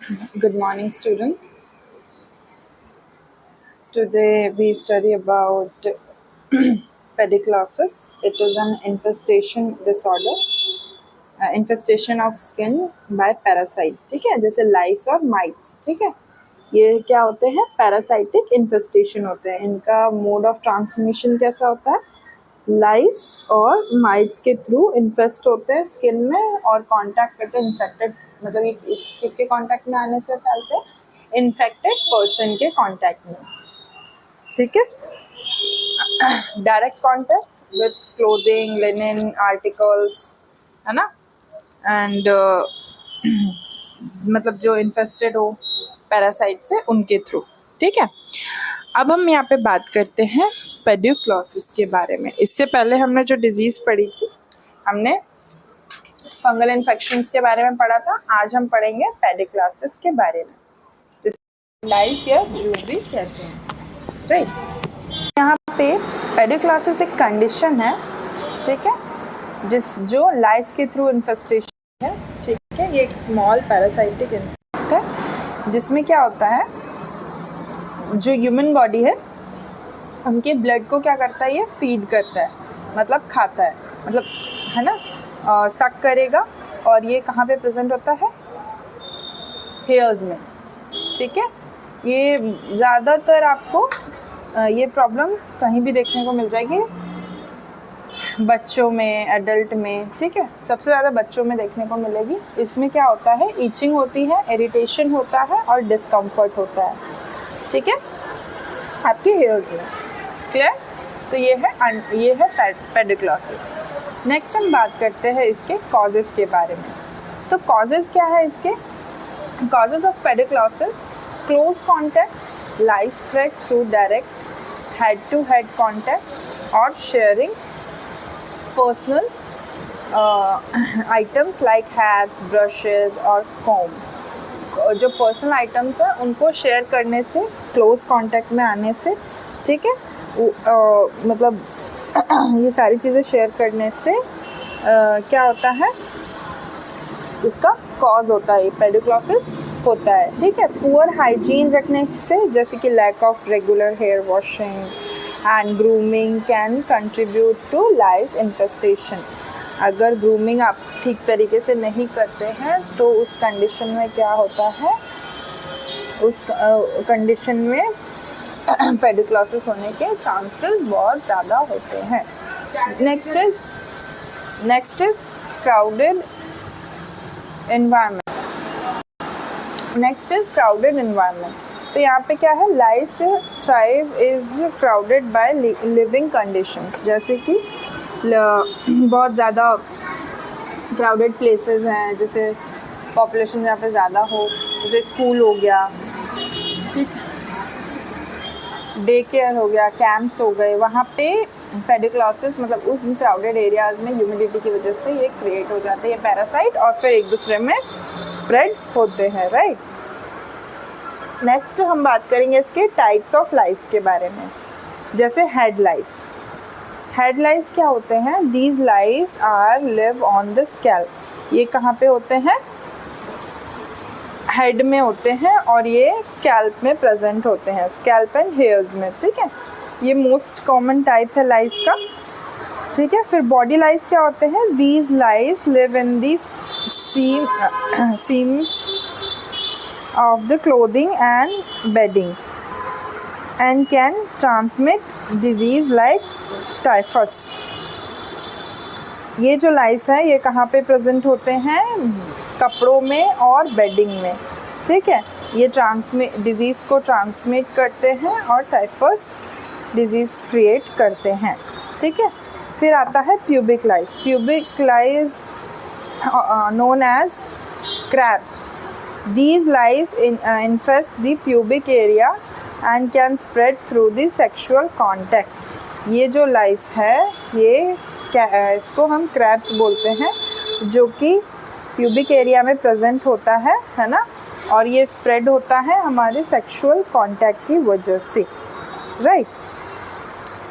Good morning, student. Today we study about pediclosis. It is an infestation disorder, infestation of skin by parasite. ठीक है, जैसे lice और mites. ठीक है, ये क्या होते हैं? पैरासाइटिक इन्फेस्टेशन होते हैं. इनका मोड ऑफ ट्रांसमिशन कैसा होता है? लाइस और माइट्स के थ्रू इन्फेस्ट होते हैं स्किन में और कांटेक्ट करते हैं इन्फेक्टेड, मतलब ये किसके कांटेक्ट में आने से फैलते हैं? इन्फेक्टेड पर्सन के कांटेक्ट में. ठीक है, direct contact with clothing, linen articles, है ना. एंड मतलब जो इन्फेस्टेड हो पैरासाइट से, उनके थ्रू. ठीक है, अब हम यहाँ पे बात करते हैं पेडिक्लोसिस के बारे में. इससे पहले हमने जो डिजीज़ पढ़ी थी, हमने फंगल इन्फेक्शंस के बारे में पढ़ा था. आज हम पढ़ेंगे पेडिक्लोसिस के बारे में. लाइस या जूं भी कहते हैं, राइट. यहाँ पे पेडिक्लोसिस एक कंडीशन है, ठीक है, जो लाइस के थ्रू इन्फेस्टेशन है. ठीक है, ये एक स्मॉल पैरासाइटिक इंसेक्ट है जिसमें क्या होता है, जो ह्यूमन बॉडी है उनके ब्लड को क्या करता है, ये फीड करता है, मतलब खाता है, मतलब, है ना, सक करेगा. और ये कहाँ पे प्रेजेंट होता है? हेयर्स में. ठीक है, ये ज़्यादातर आपको ये प्रॉब्लम कहीं भी देखने को मिल जाएगी, बच्चों में, एडल्ट में. ठीक है, सबसे ज़्यादा बच्चों में देखने को मिलेगी. इसमें क्या होता है? ईचिंग होती है, इरिटेशन होता है और डिस्कम्फर्ट होता है. ठीक है, आपके हेयर्स में. क्लियर? तो ये है पेडिक्लोसिस. नेक्स्ट हम बात करते हैं इसके कॉजेज़ के बारे में. तो कॉजेज़ क्या है इसके? Causes of pediculosis: close contact, lice spread through direct head to head contact और sharing personal items like hats, brushes और कॉम्स. जो पर्सनल आइटम्स हैं उनको शेयर करने से, क्लोज कांटेक्ट में आने से, ठीक है, मतलब ये सारी चीज़ें शेयर करने से क्या होता है, इसका कॉज होता है, पेडिक्लोसिस होता है. ठीक है, पुअर हाइजीन रखने से, जैसे कि lack of regular hair washing and grooming can contribute to lice infestation. अगर ग्रूमिंग आप ठीक तरीके से नहीं करते हैं तो उस कंडीशन में क्या होता है, उस कंडीशन में पेडिक्लोसिस होने के चांसेस बहुत ज़्यादा होते हैं. Next is crowded environment. तो यहाँ पे क्या है, lice thrive is crowded by living conditions. जैसे कि बहुत ज़्यादा क्राउडेड प्लेसेस हैं, जैसे पॉपुलेशन जहाँ पे ज़्यादा हो, जैसे स्कूल हो गया, ठीक, डे केयर हो गया, कैंप्स हो गए. वहाँ पे पेडिक्लोसिस, मतलब उस क्राउडेड एरियाज़ में ह्यूमिडिटी की वजह से ये क्रिएट हो जाते हैं, ये पैरासाइट, और फिर एक दूसरे में स्प्रेड होते हैं, राइट. नेक्स्ट हम बात करेंगे इसके टाइप्स ऑफ लाइस के बारे में. जैसे हेड लाइस. हेड लाइस क्या होते हैं? These lice are live on the scalp. ये कहाँ पे होते हैं? हेड में होते हैं और ये स्कैल्प में प्रेजेंट होते हैं, स्कैल्प एंड हेयर्स में. ठीक है, ये मोस्ट कॉमन टाइप है लाइस का. ठीक है, फिर बॉडी लाइस क्या होते हैं? These lice live in this seams of the clothing and bedding and can transmit disease like typhus. ये जो लाइस है ये कहाँ पे प्रेजेंट होते हैं? कपड़ों में और बेडिंग में. ठीक है, ये डिज़ीज़ को ट्रांसमिट करते हैं और टाइफस डिज़ीज़ क्रिएट करते हैं. ठीक है, फिर आता है pubic lyase. Pubic lyase known as crabs. These lice infest the pubic area and can spread through the sexual contact. ये जो लाइस है ये क्या है? इसको हम क्रैब्स बोलते हैं, जो कि प्यूबिक एरिया में प्रेजेंट होता है ना, और ये स्प्रेड होता है हमारे सेक्सुअल कांटेक्ट की वजह से, राइट.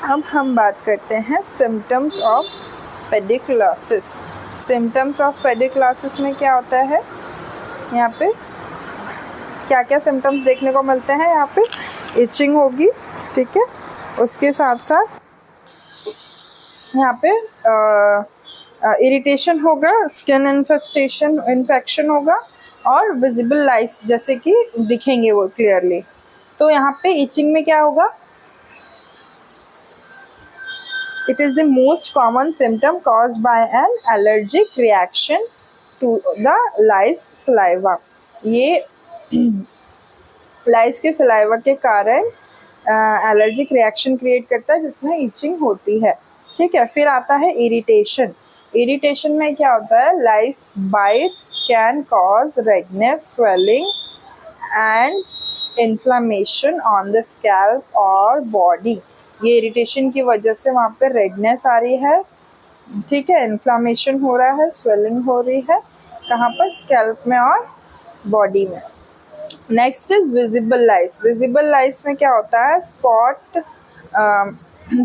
अब हम बात करते हैं सिम्टम्स ऑफ पेडिक्लोसिस. सिम्टम्स ऑफ पेडिक्लोसिस में क्या होता है? यहाँ पे क्या क्या सिम्टम्स देखने को मिलते हैं यहाँ पे? इचिंग होगी, ठीक है, उसके साथ साथ यहाँ पे इरिटेशन होगा, स्किन इन्फेक्शन होगा और विजिबल लाइस जैसे कि दिखेंगे वो क्लियरली। तो यहाँ पे इचिंग में क्या होगा? It is the most common symptom caused by an allergic reaction to the lice saliva. ये लाइस के सलाइवा के कारण एलर्जिक रिएक्शन क्रिएट करता है जिसमें इचिंग होती है, ठीक है। फिर आता है इरिटेशन। इरिटेशन में क्या होता है? Lice bites can cause redness, swelling and inflammation on the scalp और बॉडी। ये इरिटेशन की वजह से वहाँ पे रेडनेस आ रही है, ठीक है, इन्फ्लेमेशन हो रहा है, स्वेलिंग हो रही है, कहाँ पर? स्कैल्प में और बॉडी में। Next is visible lice. Visible lice में क्या होता है?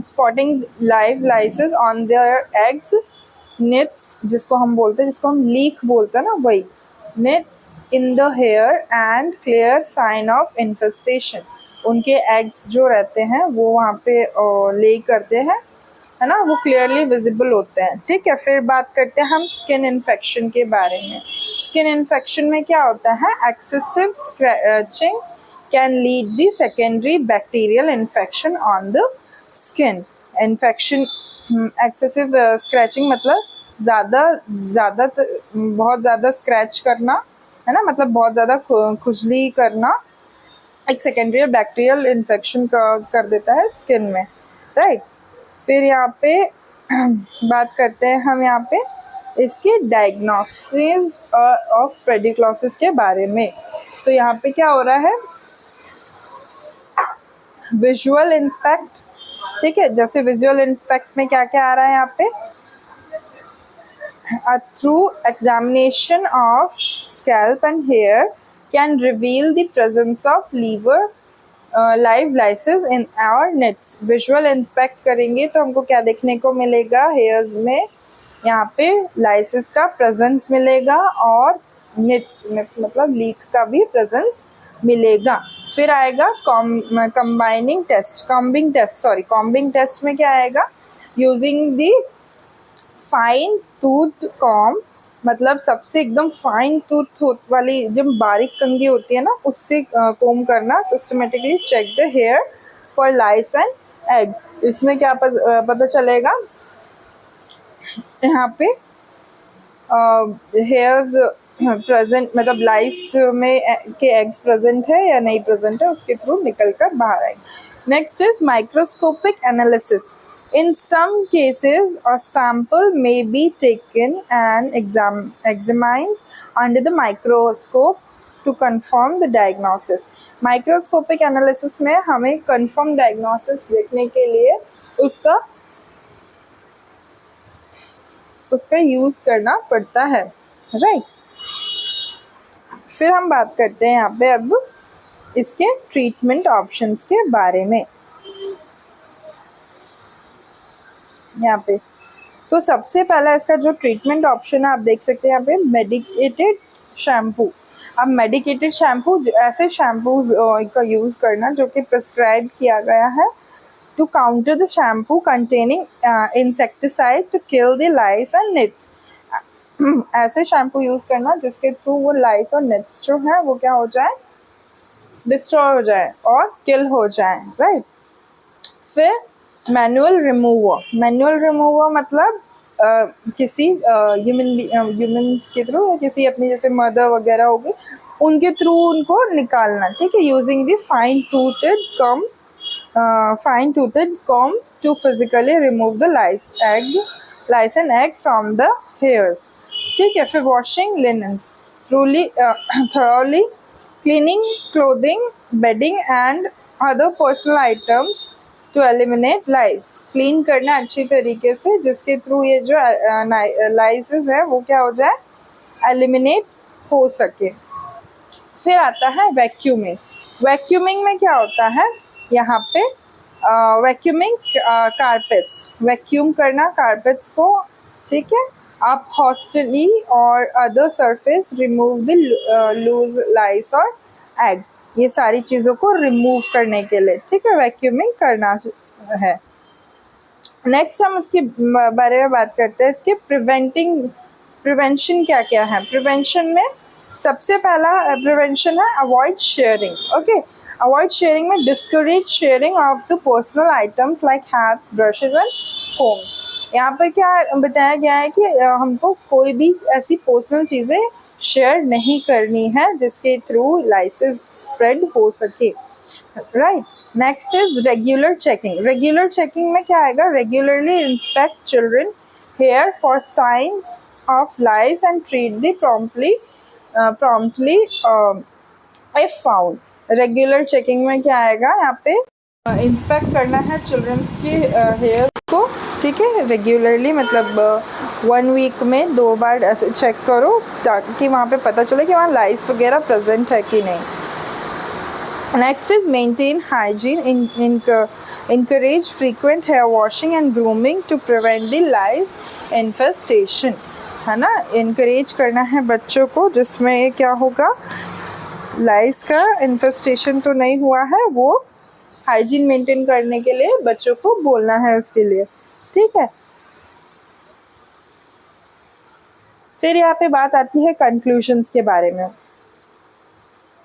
Spotting live lices on their eggs, nits जिसको हम बोलते हैं, जिसको हम लीक बोलते हैं ना, वही nits in the hair and clear sign of infestation. उनके एग्स जो रहते हैं वो वहाँ पे ले करते हैं, है ना, वो क्लियरली विजिबल होते हैं, ठीक है। फिर बात करते हैं हम स्किन इन्फेक्शन के बारे में। स्किन इन्फेक्शन में क्या होता है? Excessive scratching can lead the secondary bacterial infection on the skin. Infection, excessive scratching मतलब बहुत ज़्यादा स्क्रैच करना, है ना, मतलब बहुत ज़्यादा खुजली करना, एक सेकेंडरी बैक्टीरियल इन्फेक्शन कॉज कर देता है स्किन में, राइट। फिर यहाँ पे बात करते हैं हम यहाँ पे इसके डायग्नोसिस ऑफ पेडिक्लोसिस के बारे में। तो यहाँ पे क्या हो रहा है? विजुअल इंस्पेक्ट, ठीक है, जैसे विजुअल इंस्पेक्ट में क्या क्या आ रहा है यहाँ पे? A thorough examination of scalp and hair can reveal the presence of live lices in our nits. Visual inspect करेंगे तो हमको क्या देखने को मिलेगा? हेयर्स में यहाँ पे लाइसिस का प्रेजेंस मिलेगा और निट्स मतलब लीक का भी प्रेजेंस मिलेगा। फिर आएगा कॉम्बिंग टेस्ट में क्या आएगा? Using the fine tooth comb, मतलब सबसे एकदम फाइन टूथ वाली जो बारीक कंघी होती है ना, उससे कोम करना, systematically check the hair for lice and egg. इसमें क्या पता चलेगा? यहाँ पे हेयर्स प्रेजेंट, मतलब लाइस में के एग्स प्रेजेंट है या नहीं प्रेजेंट है, उसके थ्रू निकल कर बाहर आएंगे। Next is microscopic analysis. In some cases, a sample may be taken and examined under the microscope to confirm the diagnosis. Microscopic analysis में हमें confirm diagnosis देखने के लिए उसका यूज़ करना पड़ता है, राइट। फिर हम बात करते हैं यहाँ पे अब इसके ट्रीटमेंट ऑप्शंस के बारे में। यहाँ पे तो सबसे पहला इसका जो ट्रीटमेंट ऑप्शन है, आप देख सकते हैं यहाँ पे मेडिकेटेड शैम्पू। अब मेडिकेटेड शैम्पू, ऐसे शैम्पूज का यूज़ करना जो कि प्रिस्क्राइब किया गया है to counter the shampoo containing insecticide to kill the lice and nits. ऐसे शैम्पू यूज़ करना जिसके थ्रू वो लाइस और निट्स जो है वो क्या हो जाए? डिस्ट्रॉय हो जाए और किल हो जाए, राइट। फिर मैनुअल रिमूवर मतलब किसी ह्यूमन्स के थ्रू, किसी अपनी जैसे मदर वगैरह हो गई उनके थ्रू उनको निकालना, ठीक है, using the fine toothed comb to physically remove the lice and egg from the hairs, ठीक है। फिर washing linens thoroughly, cleaning clothing, bedding and other personal items to eliminate lice. Clean करना अच्छी तरीके से जिसके थ्रू ये जो लाइसेस है वो क्या हो जाए? एलिमिनेट हो सके। फिर आता है वैक्यूमिंग में क्या होता है? यहाँ पे वैक्यूमिंग कारपेट्स, वैक्यूम करना कारपेट्स को, ठीक है। आप हॉस्टली और other surface remove the loose lice और एग, ये सारी चीज़ों को रिमूव करने के लिए, ठीक है, वैक्यूमिंग करना है। नेक्स्ट हम इसके बारे में बात करते हैं, इसके प्रिवेंशन क्या क्या है। प्रिवेंशन में सबसे पहला प्रिवेंशन है avoid sharing. Okay, avoid sharing में discourage sharing of the personal items like hats, brushes and combs. यहाँ पर क्या बताया गया है कि हमको कोई भी ऐसी पर्सनल चीज़ें शेयर नहीं करनी है जिसके थ्रू लाइसेंस स्प्रेड हो सके, right. Next is regular checking. Regular checking में क्या आएगा, regularly inspect children hair for signs of lice and treat the promptly if found. Regular checking में क्या आएगा, यहाँ पे इंस्पेक्ट करना है चिल्ड्रंस के हेयर को, ठीक है, रेगुलरली मतलब 1 वीक में 2 बार ऐसे चेक करो ताकि वहाँ पे पता चले कि वहाँ लाइस वगैरह प्रेजेंट है कि नहीं। Next is maintain hygiene, encourage frequent hair washing and grooming to prevent the lice infestation, है ना। encourage करना है बच्चों को, जिसमें क्या होगा, लाइस का इन्फेस्टेशन तो नहीं हुआ है, वो हाइजीन मेंटेन करने के लिए बच्चों को बोलना है उसके लिए, ठीक है। फिर यहाँ पे बात आती है कंक्लूजन्स के बारे में।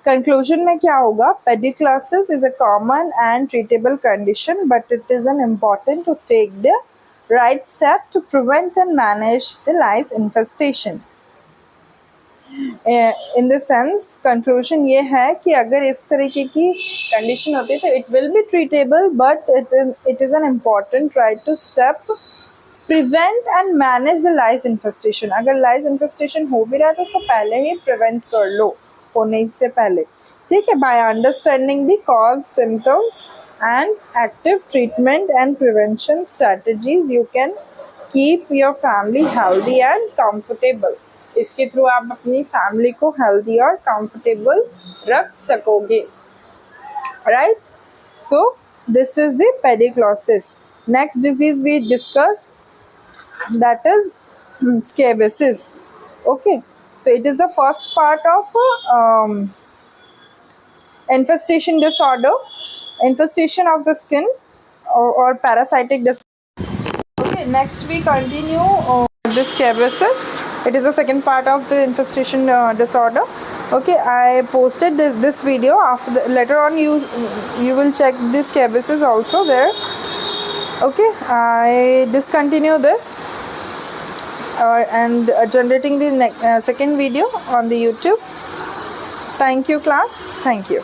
कंक्लूजन में क्या होगा, pediculosis is a common and treatable condition but it is an important to take the right step to prevent and manage the lice infestation. In the sense conclusion ये है कि अगर इस तरीके की कंडीशन होती है तो it will be treatable but it is an important right to step prevent and manage the lice infestation. अगर लाइस इन्फेस्टेशन हो भी रहा है तो उसको पहले ही प्रिवेंट कर लो, होने से पहले, ठीक है। By understanding the cause, symptoms and active treatment and prevention strategies you can keep your family healthy and comfortable. इसके थ्रू आप अपनी फैमिली को हेल्दी और कंफर्टेबल रख सकोगे, right. So this is the pediculosis. Next disease we discuss, that is scabies. Okay, so it is the first part of infestation disorder, infestation of the skin or parasitic disorder. Okay, next we continue the scabies. It is the second part of the infestation disorder. Okay, I posted this video. After later on you will check the scabies also there. Okay, I discontinue this and generating the second video on the YouTube. Thank you class, thank you.